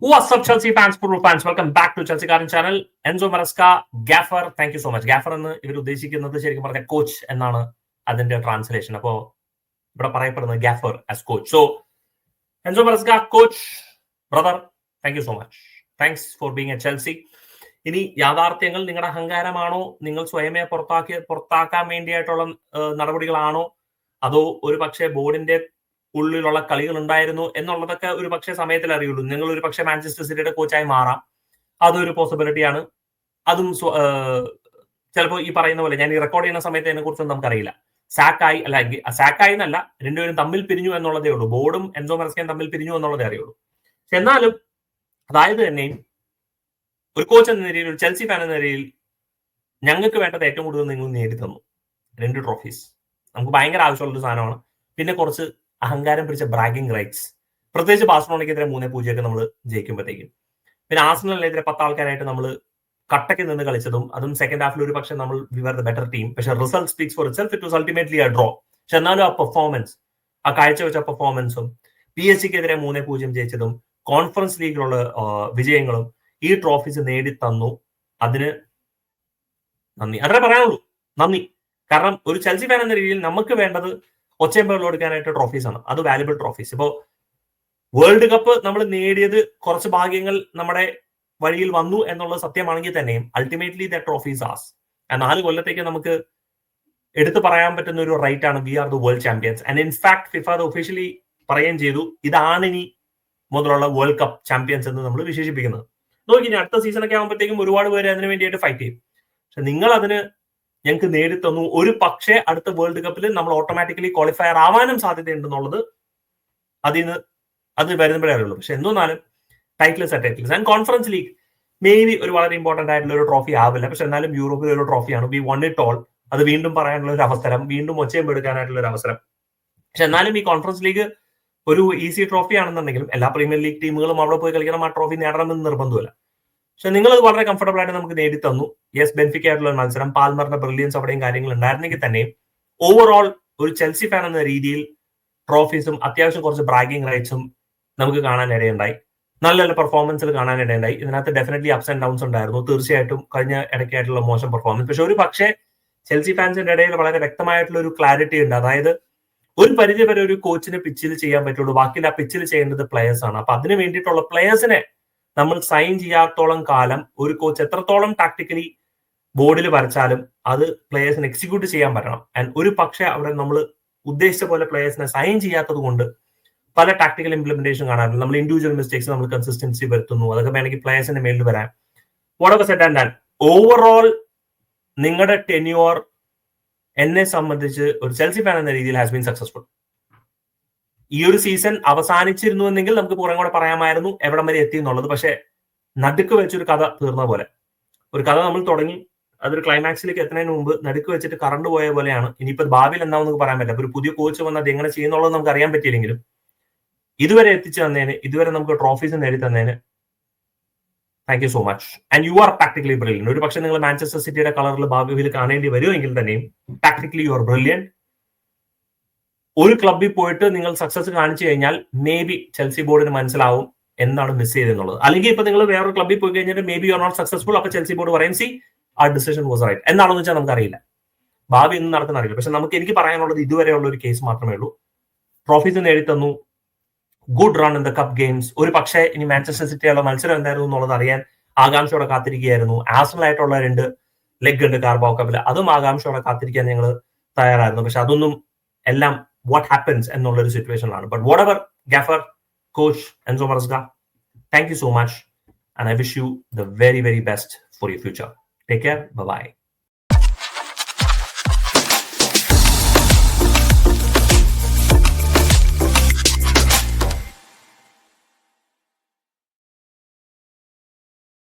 What's up, Chelsea fans, football fans? Welcome back to Chelsea Garden channel. Enzo Maresca, Gaffer, thank you so much. Gaffer എന്ന് ഇവർ ഉദ്ദേശിക്കുന്നത് ശരിക്കും പറഞ്ഞ coach എന്നാണ് അതിന്റെ ട്രാൻസ്ലേഷൻ. അപ്പോ ഇവിടെ പറയപ്പെടുന്നത് Ghaffar as coach. So Enzo മറസ്ക, coach brother, thank you so much. Thanks for being A Chelsea. ഇനി യാഥാർത്ഥ്യങ്ങൾ നിങ്ങളുടെ അഹങ്കാരമാണോ, നിങ്ങൾ സ്വയമേ പുറത്താക്കാൻ വേണ്ടിയായിട്ടുള്ള നടപടികളാണോ, അതോ ഒരു പക്ഷേ ബോർഡിന്റെ ഉള്ളിലുള്ള കളികൾ ഉണ്ടായിരുന്നു എന്നുള്ളതൊക്കെ ഒരു പക്ഷേ സമയത്തിൽ അറിയുള്ളൂ. നിങ്ങൾ ഒരു പക്ഷേ മാഞ്ചസ്റ്റർ സിറ്റിയുടെ കോച്ചായി മാറാം, അതൊരു പോസിബിലിറ്റിയാണ്. അതും ചിലപ്പോൾ ഈ പറയുന്ന പോലെ ഞാൻ ഈ റെക്കോർഡ് ചെയ്യുന്ന സമയത്ത് അതിനെ കുറിച്ചൊന്നും നമുക്കറിയില്ല. സാക്കായി എന്നല്ല, രണ്ടുപേരും തമ്മിൽ പിരിഞ്ഞു എന്നുള്ളതേ ഉള്ളൂ. ബോർഡും എൻസോ മറസ്കയും തമ്മിൽ പിരിഞ്ഞു എന്നുള്ളതേ അറിയുള്ളൂ. പക്ഷെ എന്നാലും അതായത് തന്നെയും ഒരു കോച്ച് എന്ന നിലയിൽ, ഒരു ചെൽസി ഫാൻ എന്ന നിലയിൽ ഞങ്ങൾക്ക് വേണ്ടത് ഏറ്റവും കൂടുതൽ നിങ്ങൾ നേടിത്തന്നു 2 ട്രോഫീസ്. നമുക്ക് ഭയങ്കര ആവശ്യമുള്ളൊരു സാധനമാണ്. പിന്നെ കുറച്ച് അഹങ്കാരം പിടിച്ച ബ്രാഗിംഗ് റൈറ്റ്സ്, പ്രത്യേകിച്ച് ബാഴ്സലോണയ്ക്കെതിരെ 3-0 നമ്മൾ ജയിക്കുമ്പോഴത്തേക്കും. പിന്നെ ആർസണലിനെതിരെ 10 ആൾക്കാരായിട്ട് നമ്മൾ കട്ടയ്ക്ക് നിന്ന് കളിച്ചതും, അതും സെക്കൻഡ് ഹാഫിൽ ഒരു പക്ഷേ നമ്മൾ we are the better team. പക്ഷെ result speaks for itself. It was ultimately a draw. പക്ഷെ എന്നാലും ആ പെർഫോമൻസ്, ആ കാഴ്ചവെച്ച പെർഫോമൻസും, PSG-ക്കെതിരെ 3-0 ജയിച്ചതും, കോൺഫറൻസ് ലീഗിലുള്ള വിജയങ്ങളും ഈ ട്രോഫീസ് നേടി തന്നു. അതിന് നന്ദി, അതേ പറയാനുള്ളൂ. നന്ദി. കാരണം ഒരു ചെൽസി ഫാൻ എന്ന രീതിയിൽ നമുക്ക് വേണ്ടത് ഒച്ചയമ്പകൾ കൊടുക്കാനായിട്ട് ട്രോഫീസ് ആണ്. അത് വാല്യുബിൾ ട്രോഫീസ്. ഇപ്പോ വേൾഡ് കപ്പ് നമ്മൾ നേടിയത് കുറച്ച് ഭാഗ്യങ്ങൾ നമ്മുടെ വഴിയിൽ വന്നു എന്നുള്ളത് സത്യമാണെങ്കിൽ തന്നെയും അൾട്ടിമേറ്റ്ലി ദ ട്രോഫീസ് ആസ്. 4 കൊല്ലത്തേക്ക് നമുക്ക് എടുത്തു പറയാൻ പറ്റുന്ന ഒരു റൈറ്റ് ആണ് we are the world champions. And in fact FIFA അത് ഒഫീഷ്യലി പറയുകയും ചെയ്തു, ഇതാണ് ഇനി മുതലുള്ള വേൾഡ് കപ്പ് ചാമ്പ്യൻസ് എന്ന് നമ്മൾ വിശേഷിപ്പിക്കുന്നത്. നോക്കി, അടുത്ത സീസണൊക്കെ ആകുമ്പോഴത്തേക്കും ഒരുപാട് പേര് അതിനു വേണ്ടിയിട്ട് ഫൈറ്റ് ചെയ്യും. പക്ഷെ നിങ്ങൾ അതിന് ഞങ്ങൾക്ക് നേടിത്തന്നു. ഒരു പക്ഷേ അടുത്ത വേൾഡ് കപ്പിൽ നമ്മൾ ഓട്ടോമാറ്റിക്കലി ക്വാളിഫയർ ആവാനും സാധ്യതയുണ്ടെന്നുള്ളത് അത് വരുമ്പോഴേ അറിയുള്ളൂ. പക്ഷെ എന്തൊന്നാലും titles and conference league may be ഒരു വളരെ ഇമ്പോർട്ടന്റ് ആയിട്ടുള്ള ഒരു ട്രോഫി ആവില്ല. പക്ഷെ എന്നാലും യൂറോപ്പിലെ ഒരു ട്രോഫിയാണ്. We won it all. അത് വീണ്ടും പറയാനുള്ള ഒരു അവസരം, വീണ്ടും ഒച്ചയെടുക്കാനായിട്ടുള്ള ഒരു അവസരം. പക്ഷെ എന്നാലും ഈ കോൺഫറൻസ് ലീഗ് ഒരു ഈസി ട്രോഫി ആണെന്നുണ്ടെങ്കിലും എല്ലാ പ്രീമിയർ ലീഗ് ടീമുകളും അവിടെ പോയി കളിക്കണം, ആ ട്രോഫി നേടണമെന്ന് നിർബന്ധമില്ല. പക്ഷെ നിങ്ങൾ അത് വളരെ കംഫർട്ടബിൾ ആയിട്ട് നമുക്ക് നേടിത്തന്നു. യെസ്, ബെൻഫിക്ക ആയിട്ടുള്ള മത്സരം, പാൽമറിന്റെ ബ്രില്യൻസ് അവിടെയും കാര്യങ്ങൾ ഉണ്ടായിരുന്നെങ്കിൽ തന്നെയും ഓവറോൾ ഒരു ചെൽസി ഫാൻ എന്ന രീതിയിൽ ട്രോഫീസും അത്യാവശ്യം കുറച്ച് ബ്രാഗിംഗ് റൈറ്റ്സും നമുക്ക് കാണാനിടയുണ്ടായി. നല്ല നല്ല പെർഫോമൻസിൽ കാണാനിടയുണ്ടായി. ഇതിനകത്ത് ഡെഫിനറ്റ്ലി അപ്സ് ആൻഡ് ഡൗൺസ് ഉണ്ടായിരുന്നു. തീർച്ചയായിട്ടും കഴിഞ്ഞ ഇടയ്ക്കായിട്ടുള്ള മോശം പെർഫോമൻസ്. പക്ഷെ ഒരു പക്ഷേ ചെൽസി ഫാൻസിന്റെ ഇടയിൽ വളരെ വ്യക്തമായിട്ടുള്ള ഒരു ക്ലാരിറ്റി ഉണ്ട്. അതായത് ഒരു പരിധി വരെ ഒരു കോച്ചിന് പിച്ചിൽ ചെയ്യാൻ പറ്റുള്ളൂ, ബാക്കിയിൽ ആ പിച്ചിൽ ചെയ്യേണ്ടത് പ്ലെയേഴ്സ് ആണ്. അപ്പൊ അതിന് വേണ്ടിയിട്ടുള്ള പ്ലെയേഴ്സിനെ നമ്മൾ സൈൻ ചെയ്യാത്തോളം കാലം ഒരു കോച്ച് എത്രത്തോളം ടാക്ടിക്കലി ബോർഡിൽ വരച്ചാലും അത് പ്ലെയേഴ്സിന് എക്സിക്യൂട്ട് ചെയ്യാൻ പറ്റണം. ആൻഡ് ഒരു പക്ഷേ അവിടെ നമ്മൾ ഉദ്ദേശിച്ച പോലെ പ്ലെയേഴ്സിനെ സൈൻ ചെയ്യാത്തത് കൊണ്ട് പല ടാക്ടിക്കൽ ഇംപ്ലിമെന്റേഷൻ കാണാറുണ്ട്. നമ്മൾ ഇൻഡിവിജ്വൽ മിസ്റ്റേക്സ്, നമ്മൾ കൺസിസ്റ്റൻസി വരുത്തുന്നു. അതൊക്കെ വേണമെങ്കിൽ പ്ലെയേഴ്സിന്റെ മേലിൽ വരാൻ. What set and done. Overall നിങ്ങളുടെ ടെന്യൂർ എന്നെ സംബന്ധിച്ച് ഒരു ചെൽസി ഫാൻ എന്ന രീതിയിൽ ഹാസ് ബീൻ സക്സസ്ഫുൾ. ഈ ഒരു സീസൺ അവസാനിച്ചിരുന്നു എന്നെങ്കിൽ നമുക്ക് പുറം കൂടെ പറയാമായിരുന്നു എവിടം വരെ എത്തി എന്നുള്ളത്. പക്ഷെ നടുക്ക് വെച്ചൊരു കഥ തീർന്ന പോലെ, ഒരു കഥ നമ്മൾ തുടങ്ങി അതൊരു ക്ലൈമാക്സിലേക്ക് എത്തുന്നതിന് മുമ്പ് നടുക്ക് വെച്ചിട്ട് കറണ്ട് പോയ പോലെയാണ്. ഇനിയിപ്പോൾ ഭാവിയിൽ എന്താവും നമുക്ക് പറയാൻ പറ്റില്ല. ഒരു പുതിയ കോച്ച് വന്നത് എങ്ങനെ ചെയ്യുന്നുള്ളത് നമുക്ക് അറിയാൻ പറ്റിയില്ലെങ്കിലും ഇതുവരെ എത്തിച്ചു തന്നതിന്, ഇതുവരെ നമുക്ക് ട്രോഫീസ് നേടി തന്നതിന് thank you so much. And you are tactically brilliant. ഒരു പക്ഷേ നിങ്ങൾ മാഞ്ചസ്റ്റർ സിറ്റിയുടെ കളറിൽ ഭാവിയിൽ കാണേണ്ടി വരുമെങ്കിൽ തന്നെയും ടാക്ടിക്കലി യു ആർ ബ്രില്യൻ. ഒരു ക്ലബിൽ പോയിട്ട് നിങ്ങൾ സക്സസ് കാണിച്ചു കഴിഞ്ഞാൽ മേ ബി ചെൽസി ബോർഡിന് മനസ്സിലാവും എന്താണ് മിസ് ചെയ്തെന്നുള്ളത്. അല്ലെങ്കിൽ ഇപ്പൊ നിങ്ങൾ വേറൊരു ക്ലബിൽ പോയി കഴിഞ്ഞിട്ട് maybe you are not successful, അപ്പൊ ചെൽസി ബോർഡ് പറയും സി ആ ഡിസിഷൻ വാസ് റൈറ്റ്. എന്താണെന്ന് വെച്ചാൽ നമുക്കറിയില്ല, ഭാവി ഒന്നും നടക്കുന്ന അറിയില്ല. പക്ഷെ എനിക്ക് പറയാനുള്ളത് ഇതുവരെയുള്ള ഒരു കേസ് മാത്രമേ ഉള്ളൂ. ട്രോഫീസ് നേടിത്തന്നു, good run in the cup games. ഒരു പക്ഷേ ഇനി മാഞ്ചസ്റ്റർ സിറ്റിയുള്ള മത്സരം എന്തായിരുന്നു എന്നുള്ളത് അറിയാൻ ആകാംക്ഷയോടെ കാത്തിരിക്കുകയായിരുന്നു. ആഴ്സണലായിട്ടുള്ള 2 ലെഗ് ഉണ്ട് കാർബാവ് കപ്പിൽ, അതും ആകാംക്ഷയോടെ കാത്തിരിക്കാൻ ഞങ്ങൾ തയ്യാറായിരുന്നു. പക്ഷെ അതൊന്നും എല്ലാം what happens എന്നുള്ളൊരു സിറ്റുവേഷനിലാണ്. But whatever, gaffer, coach Enzo Maresca, thank you so much. And I wish you the very, very best for your future. Take care. Bye-bye.